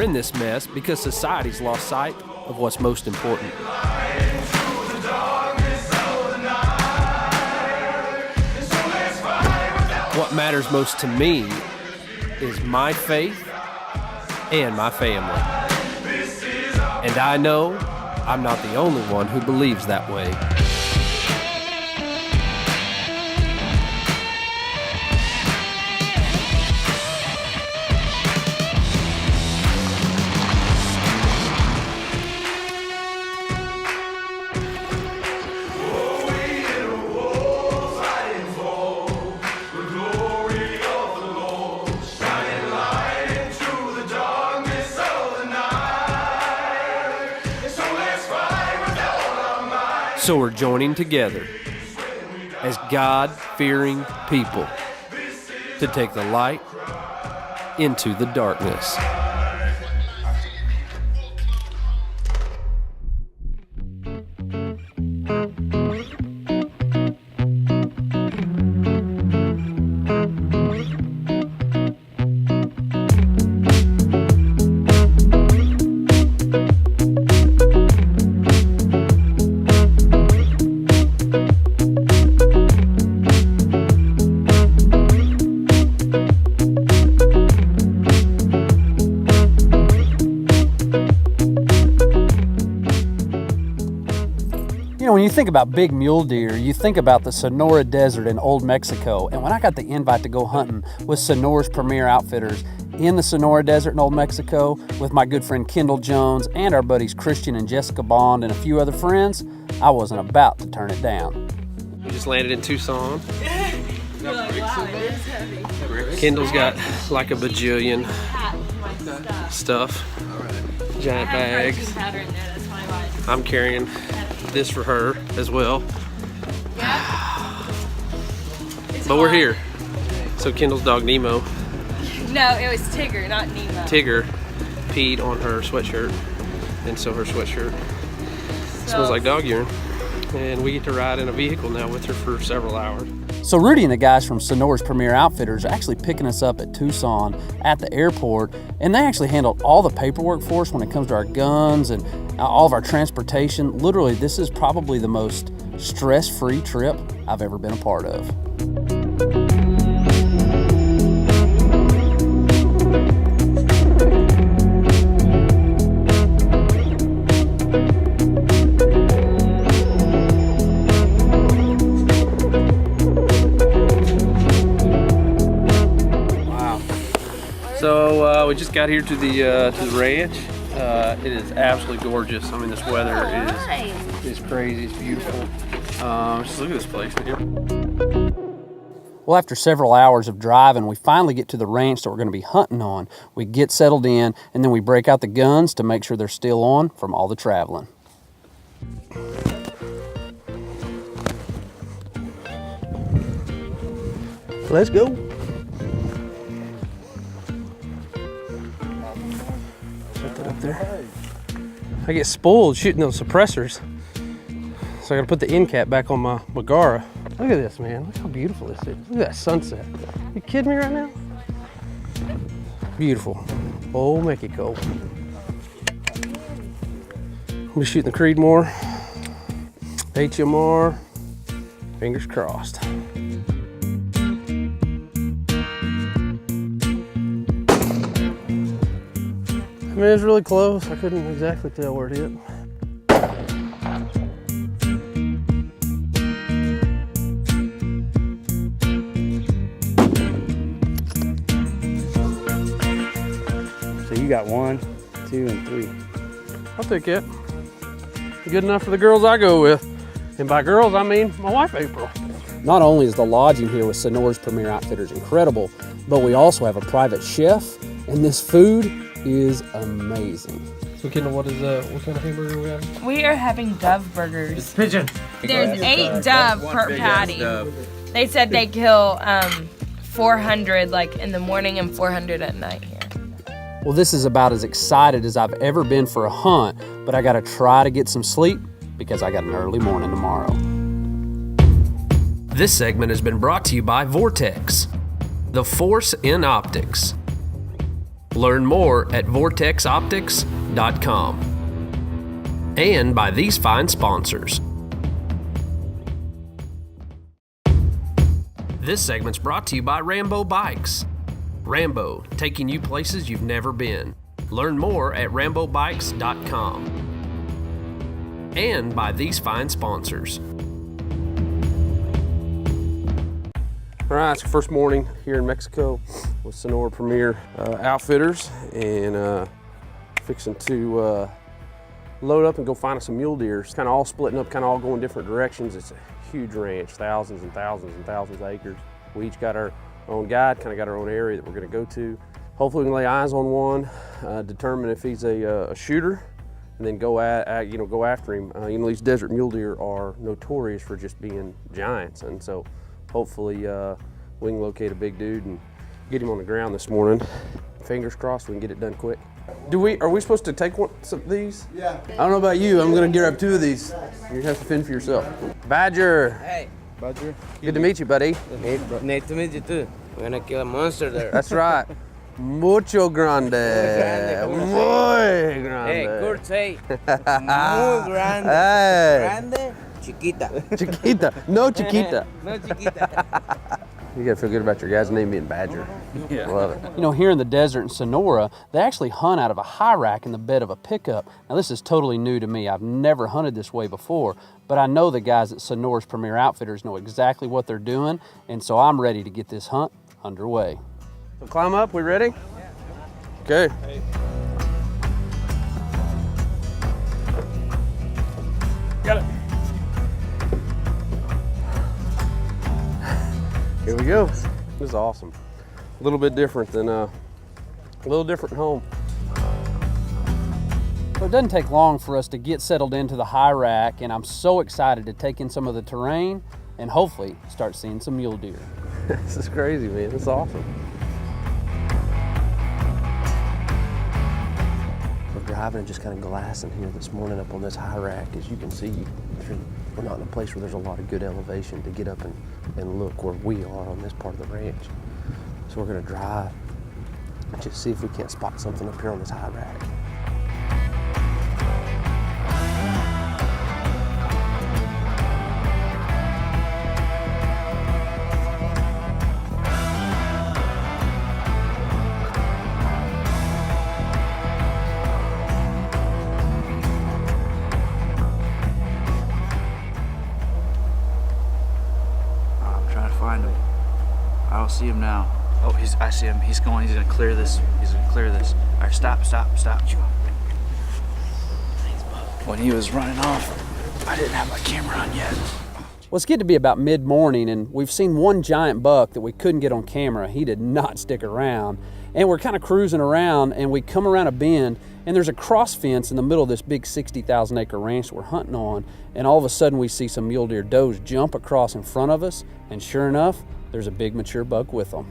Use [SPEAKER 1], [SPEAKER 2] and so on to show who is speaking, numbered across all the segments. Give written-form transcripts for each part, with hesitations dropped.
[SPEAKER 1] we're in this mess because society's lost sight of what's most important. What matters most to me is my faith and my family. And I know I'm not the only one who believes that way. So we're joining together as God-fearing people to take the light into the darkness. When you think about big mule deer, you think about the Sonora Desert in Old Mexico. And when I got the invite to go hunting with Sonoras Premiere Outfitters in the Sonora Desert in Old Mexico with my good friend Kendall Jones and our buddies Christian and Jessica Bond and a few other friends, I wasn't about to turn it down. We just landed in Tucson.
[SPEAKER 2] You're like, wow, it is heavy.
[SPEAKER 1] Kendall's got like a bajillion stuff. Giant bags. I'm carrying this for her as well.
[SPEAKER 2] Yeah.
[SPEAKER 1] But we're here. So Kendall's dog Nemo.
[SPEAKER 2] No, it was Tigger, not Nemo.
[SPEAKER 1] Tigger peed on her sweatshirt, and so her sweatshirt smells like dog urine. And we get to ride in a vehicle now with her for several hours. So Rudy and the guys from Sonoras Premiere Outfitters are actually picking us up at Tucson at the airport, and they actually handled all the paperwork for us when it comes to our guns and all of our transportation. Literally, this is probably the most stress-free trip I've ever been a part of. So we just got here to the ranch. It is absolutely gorgeous. I mean, this weather is crazy. It's beautiful. Just look at this place, man. Well, after several hours of driving, we finally get to the ranch that we're going to be hunting on. We get settled in, and then we break out the guns to make sure they're still on from all the traveling. Let's go. Up there. I get spoiled shooting those suppressors, so I gotta put the end cap back on my Megara. Look at this, man. Look how beautiful this is. Look at that sunset. You kidding me right now? Beautiful. Old Mexico. I'll be shooting the Creedmoor, HMR. Fingers crossed. I mean, it was really close. I couldn't exactly tell where it hit.
[SPEAKER 3] So you got 1, 2, and 3.
[SPEAKER 1] I'll take it. Good enough for the girls I go with. And by girls, I mean my wife, April. Not only is the lodging here with Sonoras Premiere Outfitters incredible, but we also have a private chef, and this food is amazing. So Kendall, what kind of hamburger we having?
[SPEAKER 2] We are having Dove burgers.
[SPEAKER 3] It's pigeon.
[SPEAKER 2] There's 8 Dove per patty. They said they kill 400 like in the morning and 400 at night here.
[SPEAKER 1] Well, this is about as excited as I've ever been for a hunt, but I gotta try to get some sleep because I got an early morning tomorrow. This segment has been brought to you by Vortex, the force in optics. Learn more at vortexoptics.com. And by these fine sponsors. This segment's brought to you by Rambo Bikes. Rambo, taking you places you've never been. Learn more at rambobikes.com. And by these fine sponsors. All right, it's the first morning here in Mexico with Sonoras Premiere Outfitters, and fixing to load up and go find us some mule deer. It's kind of all splitting up, kind of all going different directions. It's a huge ranch, thousands and thousands and thousands of acres. We each got our own guide, kind of got our own area that we're going to go to. Hopefully we can lay eyes on one, determine if he's a shooter, and then go after him. These desert mule deer are notorious for just being giants, and so hopefully we can locate a big dude and get him on the ground this morning. Fingers crossed we can get it done quick. Are we supposed to take some of these? Yeah. I don't know about you, I'm gonna grab 2 of these. You're gonna have to fend for yourself. Badger.
[SPEAKER 4] Hey. Badger.
[SPEAKER 1] Good to meet you, buddy.
[SPEAKER 4] Nice to meet you too. We're gonna kill a monster there.
[SPEAKER 1] That's right. Mucho grande. Muy grande.
[SPEAKER 4] Hey, Kurt, say. Muy grande.
[SPEAKER 1] Hey.
[SPEAKER 4] Grande. Chiquita.
[SPEAKER 1] Chiquita. No chiquita.
[SPEAKER 4] No chiquita.
[SPEAKER 1] You gotta feel good about your guy's name being Badger.
[SPEAKER 4] Yeah.
[SPEAKER 1] Love it. Here in the desert in Sonora, they actually hunt out of a high rack in the bed of a pickup. Now this is totally new to me. I've never hunted this way before, but I know the guys at Sonoras Premiere Outfitters know exactly what they're doing, and so I'm ready to get this hunt underway. So climb up, we ready? Yeah. Okay. Hey. Got it. Here we go. This is awesome. A little bit different than a little different home. So it doesn't take long for us to get settled into the high rack, and I'm so excited to take in some of the terrain and hopefully start seeing some mule deer. This is crazy, man. This is awesome. We're driving and just kind of glassing here this morning up on this high rack. As you can see, we're not in a place where there's a lot of good elevation to get up and look where we are on this part of the ranch. So we're gonna drive and just see if we can't spot something up here on this high rack.
[SPEAKER 5] I don't see him now. Oh, I see him. He's gonna clear this. He's gonna clear this. All right, stop. When he was running off, I didn't have my camera on yet. Well, it's getting to be about mid-morning, and we've seen one giant buck that we couldn't get on camera. He did not stick around. And we're kind of cruising around, and we come around a bend, and there's a cross fence in the middle of this big 60,000 acre ranch that we're hunting on, and all of a sudden we see some mule deer does jump across in front of us, and sure enough, there's a big mature buck with them.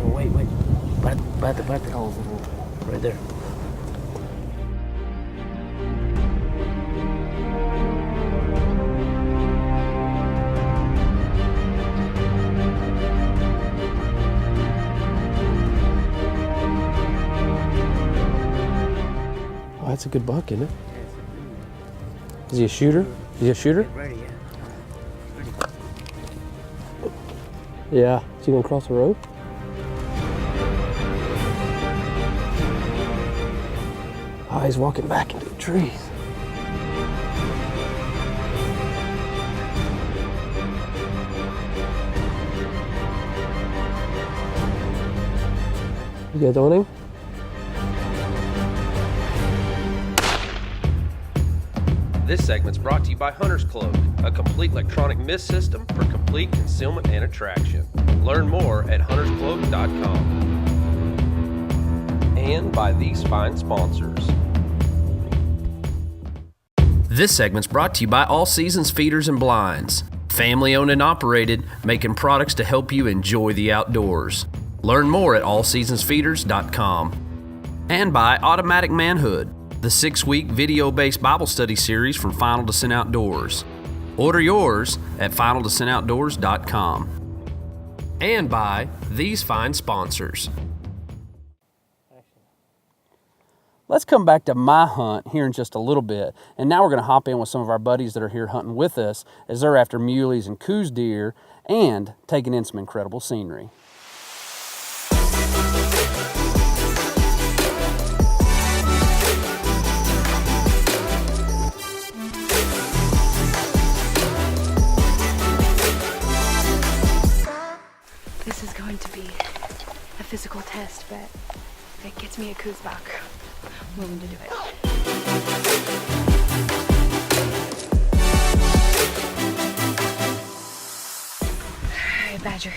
[SPEAKER 4] Oh, wait. Bate. Oh, right there.
[SPEAKER 1] Oh, that's a good buck, isn't it? Is he a shooter?
[SPEAKER 4] Ready, yeah.
[SPEAKER 1] Yeah. Is he gonna cross the road? Oh, he's walking back into the trees. You guys on him? This segment's brought to you by Hunter's Cloak, a complete electronic mist system for complete concealment and attraction. Learn more at hunterscloak.com. And by these fine sponsors. This segment's brought to you by All Seasons Feeders and Blinds. Family owned and operated, making products to help you enjoy the outdoors. Learn more at allseasonsfeeders.com. And by Automatic Manhood, the 6-week video-based Bible study series from Final Descent Outdoors.
[SPEAKER 5] Order yours at finaldescentoutdoors.com. And by these fine sponsors. Let's come back to my hunt here in just a little bit. And now we're going to hop in with some of our buddies that are here hunting with us as they're after muleys and coos deer and taking in some incredible scenery.
[SPEAKER 6] This is going to be a physical test, but if it gets me a coos buck, I'm willing to do it. Hey, Badger,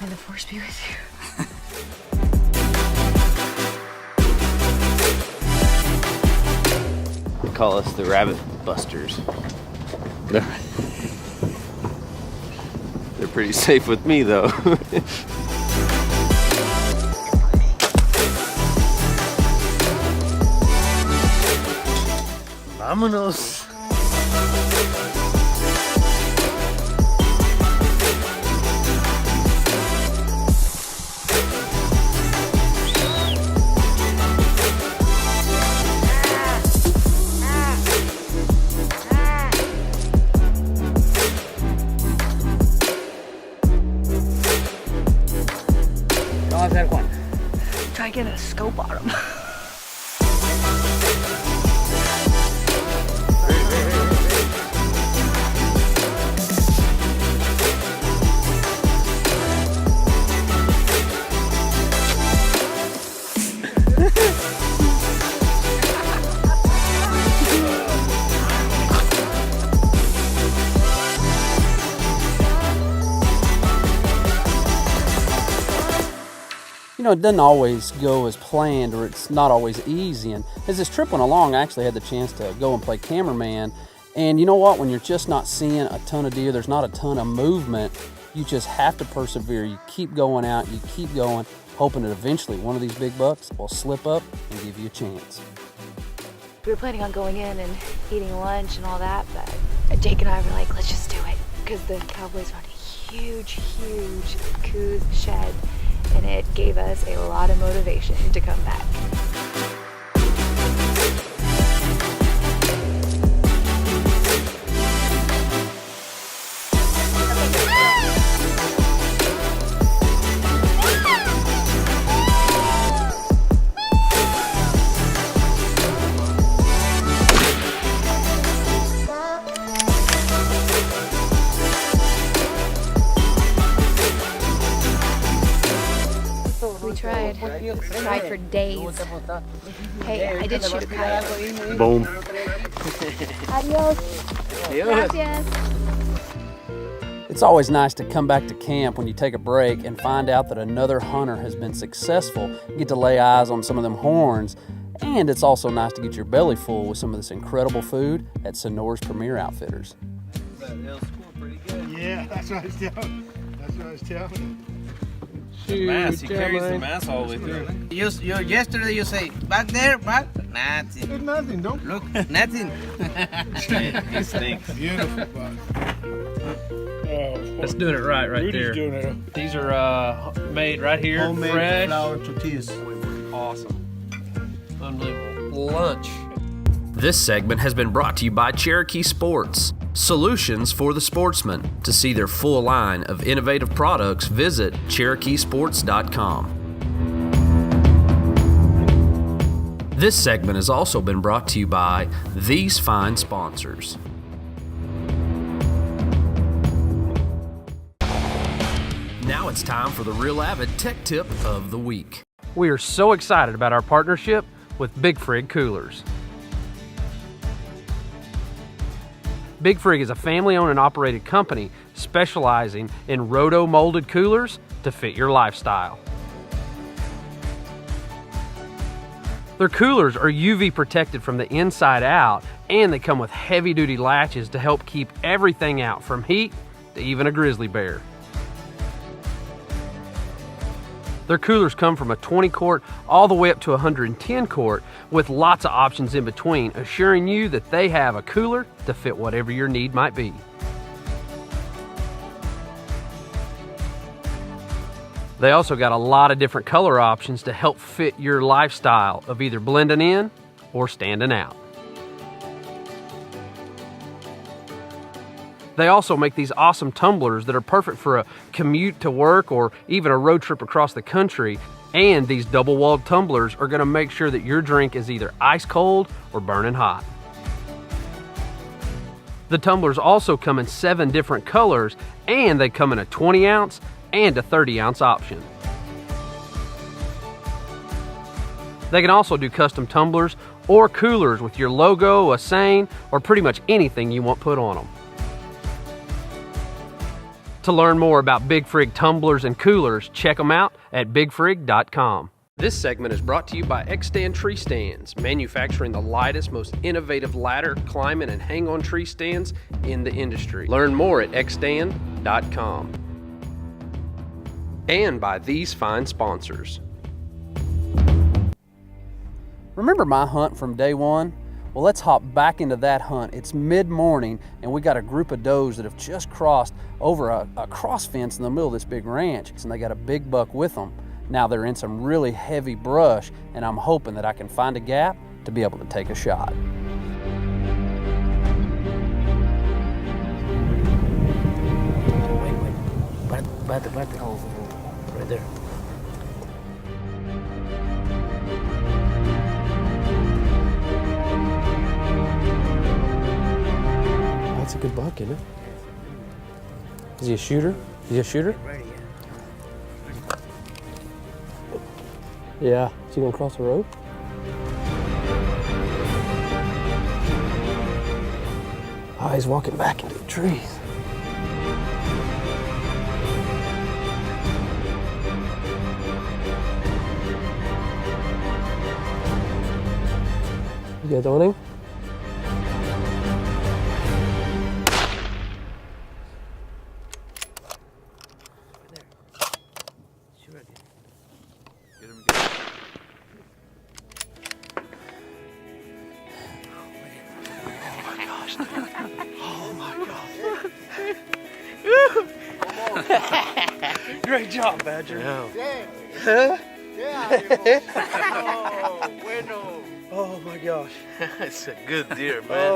[SPEAKER 6] may the force be with you.
[SPEAKER 7] They call us the rabbit busters. They're pretty safe with me though. Vámonos.
[SPEAKER 6] Try getting a scope on him.
[SPEAKER 5] You know, it doesn't always go as planned, or it's not always easy. And as this trip went along, I actually had the chance to go and play cameraman. And you know what? When you're just not seeing a ton of deer, there's not a ton of movement, you just have to persevere. You keep going out, you keep going, hoping that eventually one of these big bucks will slip up and give you a chance.
[SPEAKER 6] We were planning on going in and eating lunch and all that, but Jake and I were like, let's just do it. Because the Cowboys found a huge coos shed, and it gave us a lot of motivation to come back. Tried for days. Hey, I did shoot a coyote.
[SPEAKER 7] Boom.
[SPEAKER 6] Adios. Gracias.
[SPEAKER 5] It's always nice to come back to camp when you take a break and find out that another hunter has been successful. You get to lay eyes on some of them horns, and it's also nice to get your belly full with some of this incredible food at Sonoras Premiere Outfitters.
[SPEAKER 8] Yeah, that's what I was telling. That's what I was telling.
[SPEAKER 1] Mass, he carries the
[SPEAKER 7] mass all the way through.
[SPEAKER 9] Yesterday you say, back there, back? Nothing.
[SPEAKER 8] There's nothing, don't
[SPEAKER 9] Look, nothing.
[SPEAKER 7] He stinks.
[SPEAKER 8] Beautiful buck.
[SPEAKER 1] That's doing it right
[SPEAKER 8] Rudy's
[SPEAKER 1] there.
[SPEAKER 8] doing it.
[SPEAKER 1] These are made right here,
[SPEAKER 8] Homemade
[SPEAKER 1] fresh.
[SPEAKER 8] flour tortillas.
[SPEAKER 1] Awesome. Unbelievable. Lunch.
[SPEAKER 5] This segment has been brought to you by Cherokee Sports, solutions for the sportsman. To see their full line of innovative products, visit CherokeeSports.com. This segment has also been brought to you by these fine sponsors. Now it's time for the Real Avid Tech Tip of the Week. We are so excited about our partnership with Big Frig Coolers. Big Frig is a family-owned and operated company specializing in roto-molded coolers to fit your lifestyle. Their coolers are UV protected from the inside out, and they come with heavy-duty latches to help keep everything out, from heat to even a grizzly bear.
[SPEAKER 1] Their coolers come from a 20 quart all the way up to 110 quart with lots of options in between, assuring you that they have a cooler to fit whatever your need might be. They also got a lot of different color options to help fit your lifestyle of either blending in or standing out. They also make these awesome tumblers that are perfect for a commute to work or even a road trip across the country. And these double-walled tumblers are gonna make sure that your drink is either ice cold or burning hot. The tumblers also come in 7 different colors, and they come in a 20 ounce and a 30 ounce option. They can also do custom tumblers or coolers with your logo, a saying, or pretty much anything you want put on them. To learn more about Big Frig tumblers and coolers, check them out at bigfrig.com. This segment is brought to you by X-Stand Tree Stands, manufacturing the lightest, most innovative ladder, climbing, and hang-on tree stands in the industry. Learn more at xstand.com. And by these fine sponsors.
[SPEAKER 5] Remember my hunt from day one? Well, let's hop back into that hunt. It's mid-morning and we got a group of does that have just crossed over a cross fence in the middle of this big ranch, and they got a big buck with them. Now they're in some really heavy brush, and I'm hoping that I can find a gap to be able to take a shot.
[SPEAKER 4] Wait. Oh, right there.
[SPEAKER 1] That's a good buck, isn't it? Is he a shooter? Is he a shooter? Yeah. Is he gonna cross the road? Oh, he's walking back into the trees. You guys on him?
[SPEAKER 8] Great job, Badger.
[SPEAKER 1] Yeah.
[SPEAKER 8] Huh? Yeah. Oh, bueno. Oh my gosh.
[SPEAKER 7] It's a good deer, man.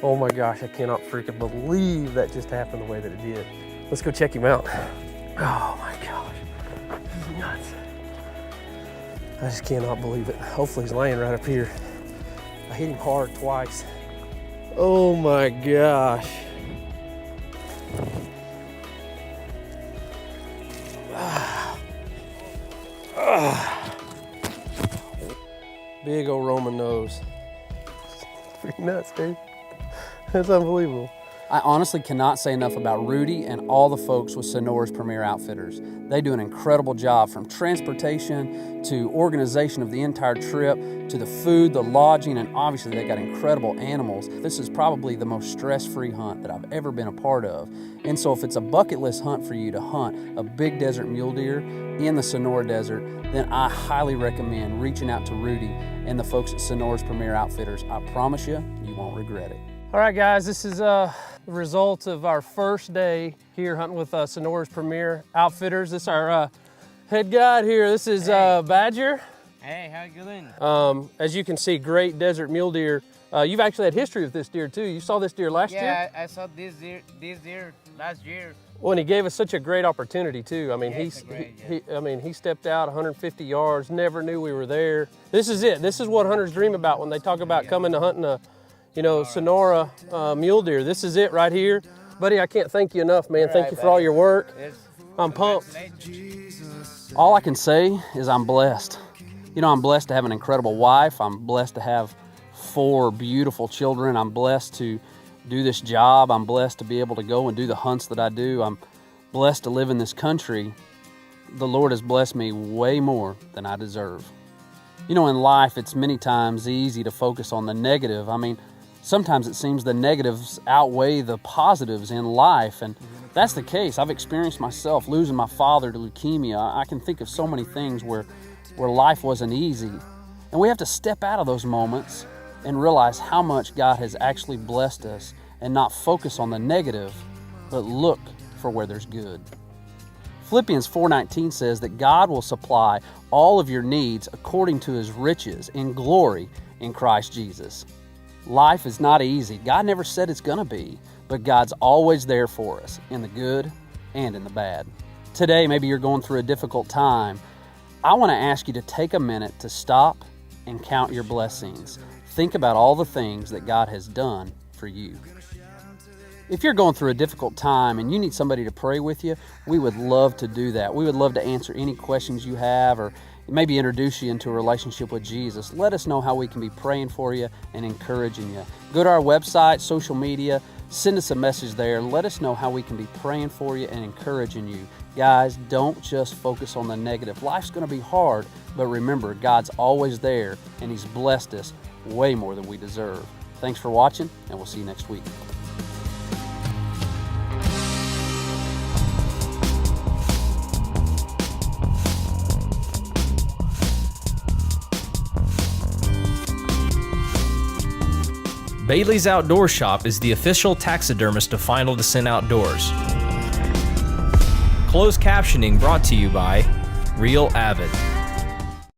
[SPEAKER 1] Oh my gosh, I cannot freaking believe that just happened the way that it did. Let's go check him out. Oh my gosh, this is nuts. I just cannot believe it. Hopefully he's laying right up here. I hit him hard twice. Oh my gosh. Big old Roman nose. Freaking nuts, dude. That's unbelievable. I honestly cannot say enough about Rudy and all the folks with Sonoras Premiere Outfitters. They do an incredible job, from transportation to organization of the entire trip to the food, the lodging, and obviously they got incredible animals. This is probably the most stress-free hunt that I've ever been a part of. And so if it's a bucket list hunt for you to hunt a big desert mule deer in the Sonora Desert, then I highly recommend reaching out to Rudy and the folks at Sonoras Premiere Outfitters. I promise you, you won't regret it. All right, guys, this is the result of our first day here hunting with Sonoras Premiere Outfitters. This is our head guide here. This is Badger.
[SPEAKER 9] Hey, how you doing?
[SPEAKER 1] As you can see, great desert mule deer. You've actually had history with this deer too. You saw this deer last year?
[SPEAKER 9] Yeah, I saw this deer last year.
[SPEAKER 1] Well, and he gave us such a great opportunity too. I mean,
[SPEAKER 9] Yeah,
[SPEAKER 1] he stepped out 150 yards, never knew we were there. This is it. This is what hunters dream about when they talk about coming to hunting a, Sonora mule deer. This is it right here. Buddy, I can't thank you enough, man. Thank you for all your work. I'm pumped. All I can say is I'm blessed. I'm blessed to have an incredible wife. I'm blessed to have 4 beautiful children. I'm blessed to do this job. I'm blessed to be able to go and do the hunts that I do. I'm blessed to live in this country. The Lord has blessed me way more than I deserve. In life, it's many times easy to focus on the negative. I mean, sometimes it seems the negatives outweigh the positives in life,
[SPEAKER 5] that's the case. I've experienced myself losing my father to leukemia. I can think of so many things where life wasn't easy. And we have to step out of those moments and realize how much God has actually blessed us and not focus on the negative, but look for where there's good. Philippians 4:19 says that God will supply all of your needs according to His riches in glory in Christ Jesus. Life is not easy. God never said it's going to be, but God's always there for us in the good and in the bad. Today, maybe you're going through a difficult time. I want to ask you to take a minute to stop and count your blessings. Think about all the things that God has done for you. If you're going through a difficult time and you need somebody to pray with you, we would love to do that. We would love to answer any questions you have or maybe introduce you into a relationship with Jesus. Let us know how we can be praying for you and encouraging you. Go to our website, social media, send us a message there. Let us know how we can be praying for you and encouraging you. Guys, don't just focus on the negative. Life's going to be hard, but remember, God's always there and He's blessed us way more than we deserve. Thanks for watching, and we'll see you next week.
[SPEAKER 10] Bailey's Outdoor Shop is the official taxidermist of Final Descent Outdoors. Closed captioning brought to you by Real Avid.